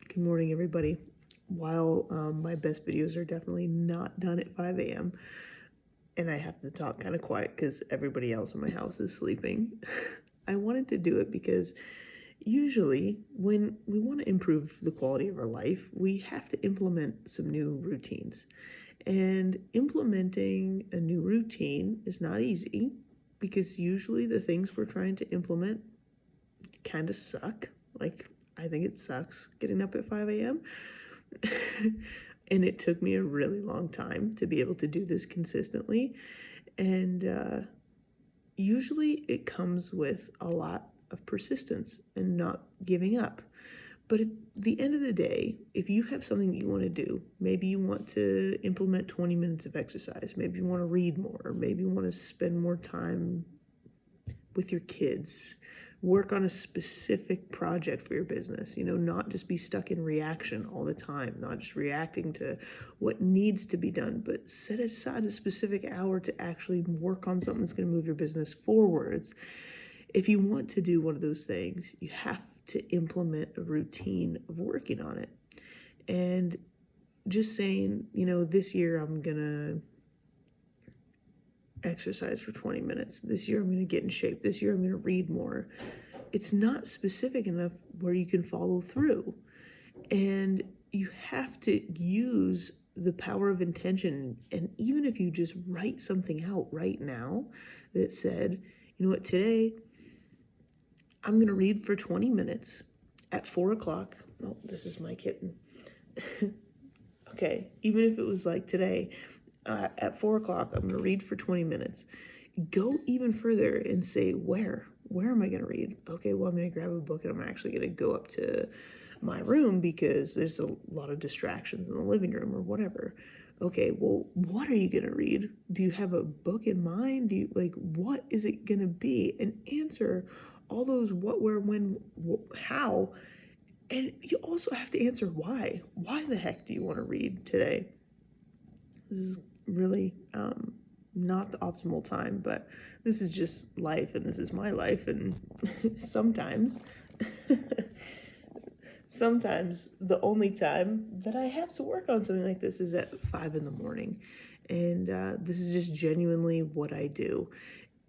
Good morning, everybody. While my best videos are definitely not done at 5 a.m., and I have to talk kind of quiet because everybody else in my house is sleeping, I wanted to do it because usually when we want to improve the quality of our life, we have to implement some new routines. And implementing a new routine is not easy because usually the things we're trying to implement kind of suck. Like, I think it sucks getting up at 5 a.m. And it took me a really long time to be able to do this consistently. And usually it comes with a lot of persistence and not giving up. But at the end of the day, if you have something that you want to do, maybe you want to implement 20 minutes of exercise, maybe you want to read more, or maybe you want to spend more time with your kids, work on a specific project for your business, not just be stuck in reaction all the time, not just reacting to what needs to be done, but set aside a specific hour to actually work on something that's going to move your business forwards. If you want to do one of those things, you have to implement a routine of working on it. And just saying, this year I'm going to exercise for 20 minutes. This year I'm going to get in shape. This year I'm going to read more. It's not specific enough where you can follow through. And you have to use the power of intention. And even if you just write something out right now that said, you know what, today I'm going to read for 20 minutes at 4 o'clock. Oh, this is my kitten. Okay, even if it was like today, at 4 o'clock, I'm going to read for 20 minutes. Go even further and say, where am I going to read? Okay, well, I'm going to grab a book and I'm actually going to go up to my room because there's a lot of distractions in the living room or whatever. Okay, well, what are you going to read? Do you have a book in mind? What is it going to be? And answer all those what, where, when, how. And you also have to answer why. Why the heck do you want to read today? This is really not the optimal time, but this is just life, and this is my life, and sometimes the only time that I have to work on something like this is at 5 in the morning, and this is just genuinely what I do.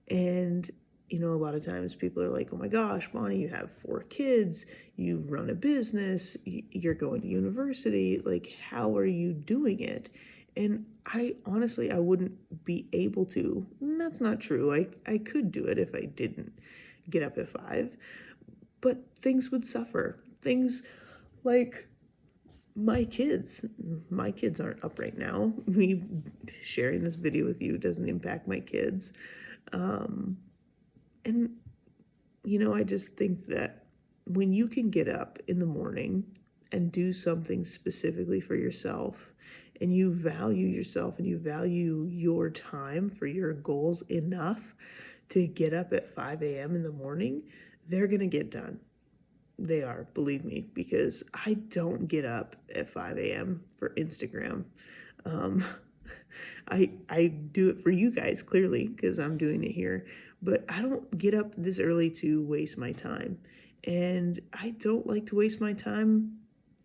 And a lot of times people are like, oh my gosh, Bonnie, you have 4 kids, you run a business, you're going to university, like, how are you doing it? And I honestly wouldn't be able to. And that's not true. I could do it if I didn't get up at 5, but things would suffer. Things like my kids aren't up right now. Me sharing this video with you doesn't impact my kids. And I just think that when you can get up in the morning and do something specifically for yourself, and you value yourself and you value your time for your goals enough to get up at 5 a.m. in the morning, they're going to get done. They are, believe me, because I don't get up at 5 a.m. for Instagram. I do it for you guys, clearly, because I'm doing it here, but I don't get up this early to waste my time. And I don't like to waste my time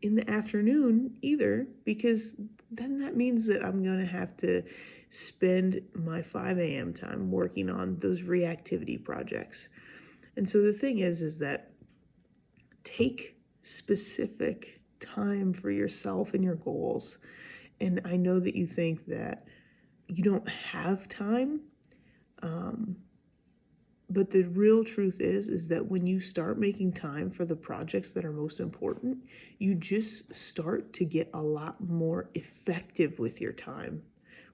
in the afternoon either, because then that means that I'm going to have to spend my 5 a.m. time working on those reactivity projects. And so the thing is that take specific time for yourself and your goals. And I know that you think that you don't have time, but the real truth is that when you start making time for the projects that are most important, you just start to get a lot more effective with your time.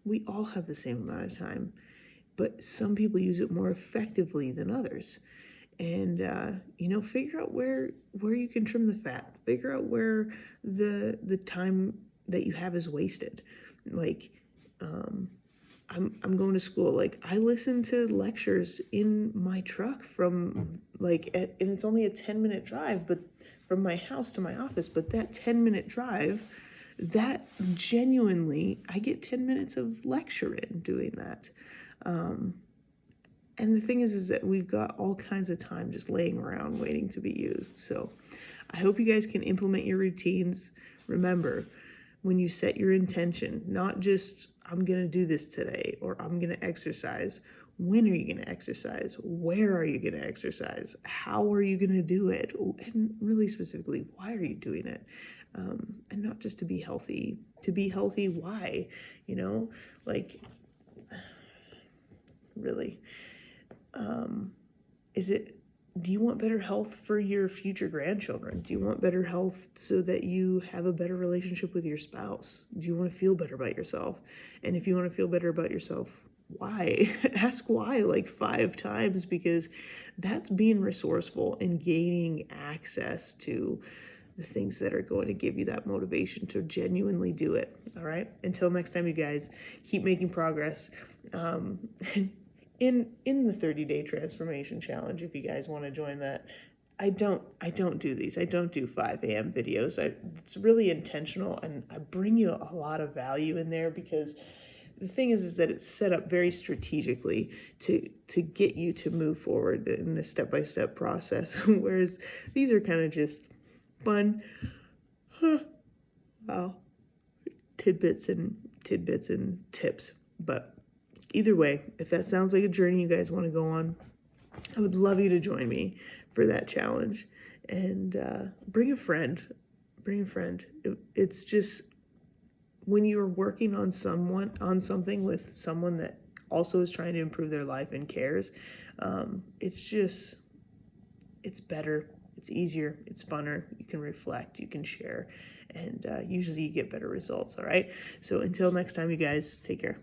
We all have the same amount of time, but some people use it more effectively than others. And figure out where you can trim the fat. Figure out where the time that you have is wasted. Like, I'm going to school. Like, I listen to lectures in my truck from and it's only a 10-minute drive, but from my house to my office. But that 10-minute drive, that genuinely, I get 10 minutes of lecture in doing that. And the thing is that we've got all kinds of time just laying around waiting to be used. So I hope you guys can implement your routines. Remember, when you set your intention, not just I'm going to do this today or I'm going to exercise. When are you going to exercise? Where are you going to exercise? How are you going to do it? And really specifically, why are you doing it? And not just to be healthy. To be healthy, why? You know, like, really. Do you want better health for your future grandchildren? Do you want better health so that you have a better relationship with your spouse? Do you want to feel better about yourself? And if you want to feel better about yourself, why? Ask why like 5 times, because that's being resourceful and gaining access to the things that are going to give you that motivation to genuinely do it. All right. Until next time, you guys, keep making progress. In the 30-day transformation challenge, if you guys want to join that, I don't do these. I don't do 5 a.m. videos. It's really intentional, and I bring you a lot of value in there because the thing is that it's set up very strategically to get you to move forward in a step-by-step process. Whereas these are kind of just fun, well, tidbits and tips. But either way, if that sounds like a journey you guys want to go on, I would love you to join me for that challenge. And bring a friend. It's just when you're working on something with someone that also is trying to improve their life and cares, it's better, it's easier, it's funner, you can reflect, you can share, and usually you get better results. All right, so until next time, you guys, take care.